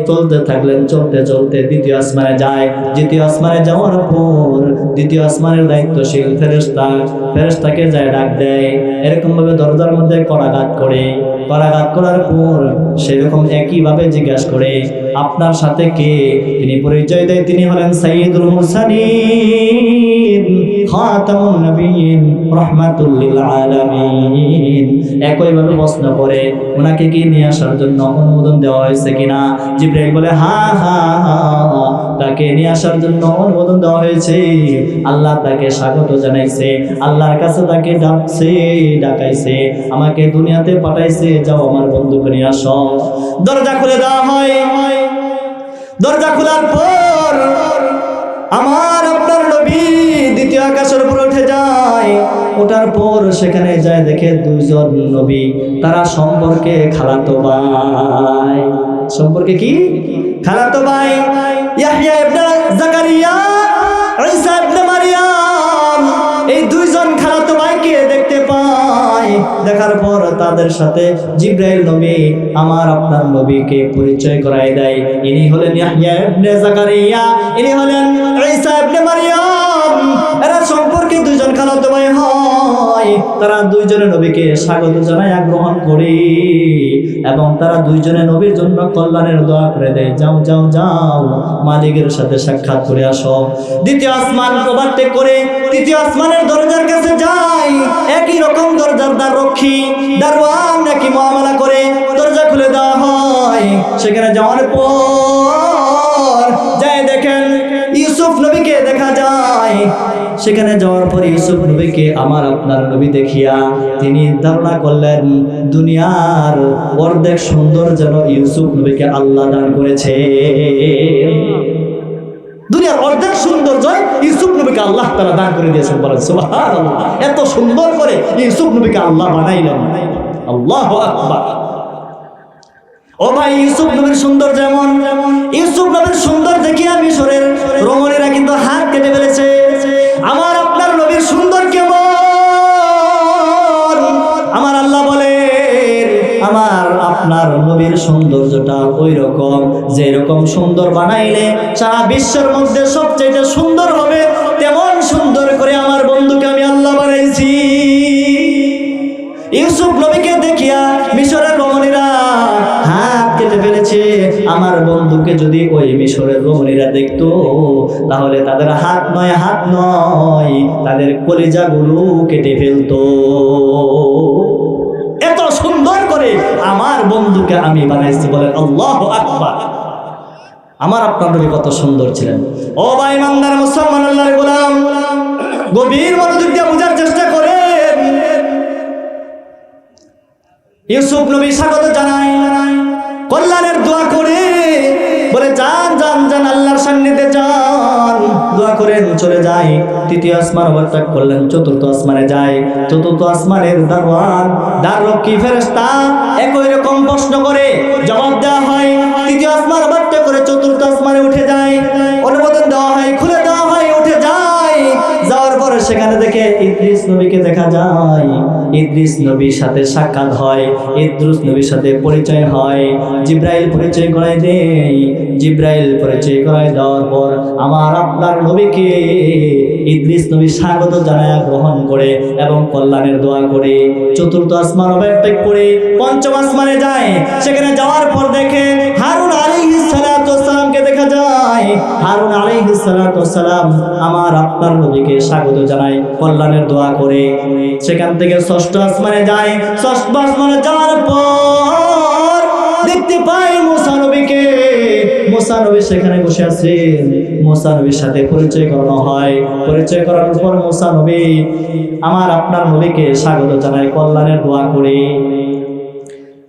চলতে থাকলেন, চলতে চলতে দ্বিতীয় আসমানে যায়। দ্বিতীয় আসমানে যাওয়ার পর দ্বিতীয় আসমানের দায়িত্বশীল ফেরেশতাকে যায় ডাক দেয়। এরকম ভাবে দরজার মধ্যে করাঘাত করে, করাঘাত করার পর সেরকম একইভাবে জিজ্ঞাসা করে, আপনার সাথে কে? তিনি পরিচয় দেয়, তিনি হলেন সাইয়্যিদুল মুরসালিন, খাতামুন নবিয়্যিন, রাহমাতুল লিল আলামিন। একইভাবে প্রশ্ন করে, ওনাকে কি নিয়ে আসার জন্য অনুমোদন দেওয়া হয়েছে কিনা? জিবরাইল বলে, হ্যাঁ হ্যাঁ হ্যাঁ, তাকে নিয়ে আসার জন্য অনুমোদন দেওয়া হয়েছে। আল্লাহ তাকে স্বাগত জানাইছে, আল্লাহর কাছে তাকে ডাকাইছে, আমাকে দুনিয়াতে পাঠাইছে, যাও আমার বন্ধুকে নিয়ে আসো। দরজা খুলে দেওয়া হয়। দরজা খোলার পর আমার আপনার নবী দ্বিতীয় আকাশের উপর উঠে যায়। ওঠার পর সেখানে যায় দেখে দুইজন নবী, তারা সম্পর্কে খালাতো ভাই। সম্পর্কে কি? খালাতো ভাই। ইয়াহইয়া ইবনে জাকারিয়া, ঈসা ইবনে মারইয়াম, এই দুইজন খালাতো ভাইকে দেখতে পায়। দেখার পর তাদের সাথে জিবরাইল নবী আমার আপনার নবীকে পরিচয় করায় দেয়। ইনি হলেন ইয়াহইয়া ইবনে জাকারিয়া, ইনি হলেন ঈসা ইবনে মারইয়াম। এরা সম্পর্কে দুইজন খালাতো ভাই হয়। তারা দুইজনে নবীকে স্বাগত জানায়, গ্রহণ করে, এবং তারা দুইজনে নবীর জন্য কল্যাণের দোয়া করে দেয়। যাও যাও যাও মালিকের সাথে সাক্ষাৎ করে আসো। দ্বিতীয় আসমান ওভারটেক করে তৃতীয় আসমানের দরজার কাছে যায়। একই রকম দরজার দ্বাররক্ষী, দারওয়ান নাকি মুআমালা করে দরজা খুলে দেওয়া হয়। সেখানে যাওয়ার পর যায় দেখেন ইউসুফ নবীকে দেখা যায়। সেখানে যাওয়ার পর ইউসুফ নবীকে আমার আপনার নবী দেখিয়া তিনি ধারণা করলেন দুনিয়ার অর্ধেক সুন্দর যেন ইউসুফ নবীকে আল্লাহ দান করেছে। দুনিয়ার অর্ধেক সৌন্দর্য ইউসুফ নবীকে আল্লাহ তাআলা দান করে দিয়েছেন, বলেন সুবহানাল্লাহ। এত সুন্দর করে ইউসুফ নবীকে আল্লাহ বানাইলেন, আল্লাহু আকবার। ও ভাই, ইউসুফ নবীর সুন্দর যেমন, ইউসুফ নবীর সুন্দর দেখিয়া মিশরের রমণীরা কিন্তু হাত কেটে ফেলেছে। আমার আপনার নবীর সুন্দর কেমন? আমার আল্লাহ বলেন আমার আপনার নবীর সৌন্দর্যটা ওই রকম, যে রকম সুন্দর বানাইলে সারা বিশ্বের মধ্যে সবচেয়ে সুন্দর হবে, তেমন সুন্দর করে আমার বন্ধুকে আমি আল্লাহ বানাইছি। ইউসুফ নবীকে দেখিয়া মিশরের রমণীরা হাত কেটে ফেলেছে। আমার বন্ধুকে যদি ওই মিশরের রমণীরা দেখতো তাহলে তাদের হাত নয় তাদের কলিজাগুলো কেটে ফেলতো। এত সুন্দর করে আমার বন্ধুকে আমি বানাইছি, বলেন আল্লাহু আকবার। আমার আপনার নবী কত সুন্দর ছিলেন। ও ভাই ইমানদার মুসলমান, আল্লাহর গোলাম, গভীর মনোযোগ দিয়ে বোঝার চেষ্টা করেন। ইউসুফ নবী স্বাগত জানায়, কল্যাণের দোয়া করে, বলে যান যান যান, আল্লাহর সান্নিধ্যে যান, দোয়া করেন, চলে যায়। তৃতীয় আসমান অবত্যাগ করলেন, চতুর্থ আসমানে যায়। চতুর্থ আসমানের দারওয়ান, দ্বাররক্ষী ফেরেশতা একই রকম প্রশ্ন করে, জবাব দেওয়া হয়। তৃতীয় আসমান অবত্যাগ করে চতুর্থ আসমানে উঠে যায়, অনুমোদন দেওয়া হয়, খুলে দেওয়া হয়, উঠে যায়। যাওয়ার পরে সেখানে দেখে ইদ্রিস নবীকে দেখা যায়। ইদ্রিস নবীর সাথে সাক্ষাৎ হয়, ইদ্রিস নবীর সাথে পরিচয় হয়। জিব্রাইল পরিচয় করাই দেয়। জিব্রাইল পরিচয় করাই দেওয়ার পর আমার আপনার নবীকে ইদ্রিস নবী স্বাগত জানায়, গ্রহণ করে এবং কল্যাণের দোয়া করে চতুর্থ আসমান অবত্যাগ করে পঞ্চম আসমানে যায়। সেখানে যাওয়ার পর দেখে হারুন আলাইহিস সালাতু ওয়াস সালামকে দেখা যায়। হারুন আলাইহিস সালাতু ওয়াস সালাম আমার আপনার নবীকে স্বাগত জানায়, কল্যাণের দোয়া করে। সেখান থেকে ষষ্ঠ আসমানে যায়। ষষ্ঠ আসমানে যাওয়ার পর দেখতে পাই মুসা নবীকে। মুসা নবী সেখানে বসে আছেন। মুসা নবীর সাথে পরিচয় করানো হয়। পরিচয় করানোর পর মুসা নবী আমার আপনার নবীকে স্বাগত জানায়, কল্যাণের দোয়া করে।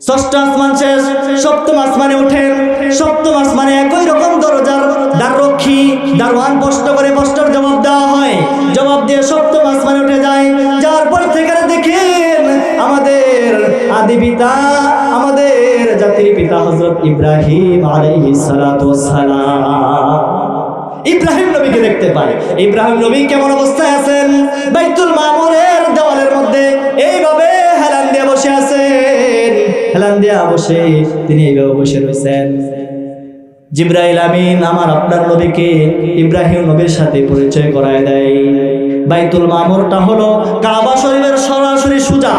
ষষ্ঠ আসমান শেষ, সপ্তম আসমানে ওঠেন। সপ্তম আসমানে একই রকম দরজার দ্বাররক্ষী দারওয়ান প্রশ্ন করে, প্রশ্নের জবাব দেওয়া হয়। জবাব দিয়ে সপ্তম আসমানে উঠে যায়। যাওয়ার পর সেখানে দেখেন আমাদের আদি পিতা, আমাদের জাতির পিতা হযরত ইব্রাহিম আলাইহিস সালাতু ওয়াস সালাম, ইব্রাহিম নবীকে দেখতে পায়। ইব্রাহিম নবী কেমন অবস্থায় আছেন? বাইতুল মামুরের দেওয়ালের মধ্যে এইভাবে হেলান দিয়ে বসে আছেন। হেলান দিয়া বসে তিনি এইভাবে বসে রয়েছেন। জিব্রাইল আমিন আমার আপনার নবীকে ইব্রাহিম নবীর সাথে পরিচয় করায় দেয়। বাইতুল মামুরটা হলো কাবা শরীফের সরাসরি সোজা।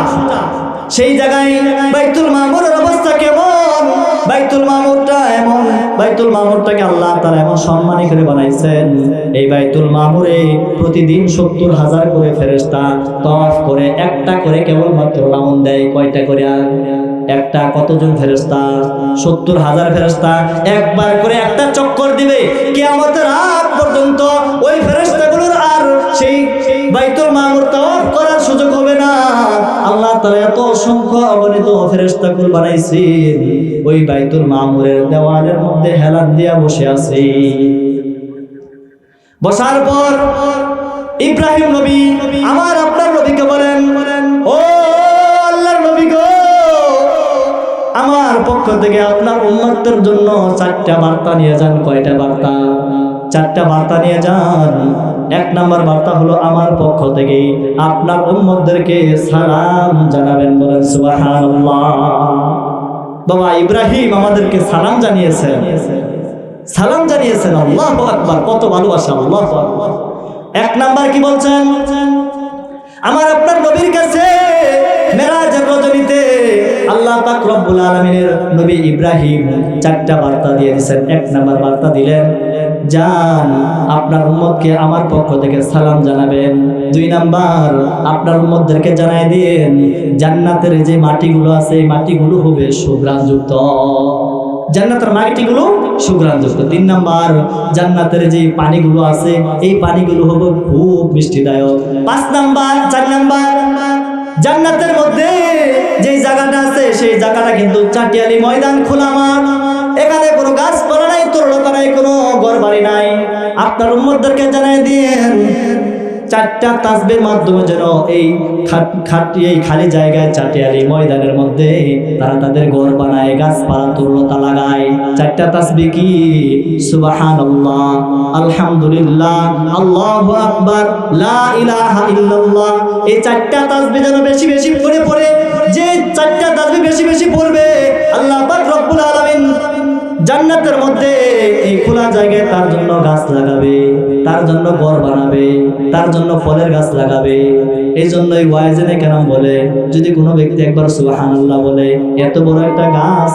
সেই জায়গায় বাইতুল মামুরের অবস্থা কেমন? বাইতুল মামুরটা এমন, বাইতুল মামুরটাকে আল্লাহ তাআলা এমন সম্মানী করে বানাইছেন। এই বাইতুল মামুরে প্রতিদিন 70,000 করে ফেরেশতা তওয়াফ করে, একটা করে কেবলমাত্র রাউন্ড দেয়। কয়টা করে? একটা। কতজন ফেরেশতা? 70,000 ফেরেশতা একবার করে একটা চক্কর দিবে। কিয়ামতের আগ পর্যন্ত ওই ফেরেশতাগুলোর আর সেই বাইতুল মামুর তওয়াফ করার সুযোগ হবে না। আল্লাহ তাআলা এত অসংখ্য অগণিত ফেরেশতাকুল বানাইছেন, ওই বাইতুল মামুরের দেওয়ালের মধ্যে হেলান দিয়া বসে আছে। বসার পর ইব্রাহিম নবী আমার আপনার নবীকে বলেন, ও আল্লাহর নবী গো, আমার পক্ষ থেকে আপনার উম্মতের জন্য 4টা বার্তা নিয়ে যান। কয়টা বার্তা? 4টা বার্তা নিয়ে যান। 1 নাম্বার বার্তা হলো আমার পক্ষ থেকে আপনার উম্মতদেরকে সালাম জানাবেন। বলেন সুবহানাল্লাহ। বাবা ইব্রাহিম আমাদেরকে সালাম জানিয়েছেন, সালাম জানিয়েছেন। আল্লাহু আকবার, কত ভালোবাসা! আল্লাহু আকবার। 1 নাম্বার কি বলছেন? আমার আপনার নবীর কাছে মেরাজের রজনীতে আল্লাহ পাক রব্বুল আলামিনের নবী ইব্রাহিম 4টা বার্তা দিয়ে দিয়েছেন। 1 নাম্বার বার্তা দিলেন, যান আপনার উম্মতকে আমার পক্ষ থেকে সালাম জানাবেন। 2 নাম্বার আপনার উম্মতদেরকে জানাই দিন জান্নাতের যে মাটিগুলো আছে এই মাটিগুলো হবে সুঘ্রাণযুক্ত। জান্নাতের মাটিগুলো সুঘ্রাণযুক্ত। 3 নাম্বার জান্নাতের যে পানিগুলো আছে এই পানিগুলো হবে খুব মিষ্টিদায়ক। 4 নাম্বার জান্নাতের মধ্যে যে জায়গাটা আছে সেই জায়গাটা কিন্তু চাটিয়ালি ময়দান, খোলা মাঠ। এখানে কোনো গাছপালা নাই, তরলতা নাই, কোনো ঘরবাড়ি নাই। আপনার উম্মতদেরকে জানাই দিন 4টা তাসবিহর মাধ্যমে যেন এই খালি জায়গায় চাটিয়ালি ময়দানের মধ্যে তারা তাদের ঘর বানায়, গাছপালা তরলতা লাগায়। 4টা তাসবিহ কি? সুবহানাল্লাহ, আলহামদুলিল্লাহ, আল্লাহু আকবার, লা ইলাহা ইল্লাল্লাহ। এই 4টা তাসবিহ যেন বেশি বেশি করে পড়ে। যে 4টা তাসবিহ বেশি বেশি পড়বে আল্লাহ পাক রব্বুল আলামিন জান্নাতের মধ্যে এই খোলা জায়গায় তার জন্য গাছ লাগাবে, তার জন্য ঘর বানাবে, তার জন্য ফলের গাছ লাগাবে। এই জন্যই ওয়াইজেনে কেরাম বলে যদি কোনো ব্যক্তি একবার সুবহানাল্লাহ বলে এত বড় একটা গাছ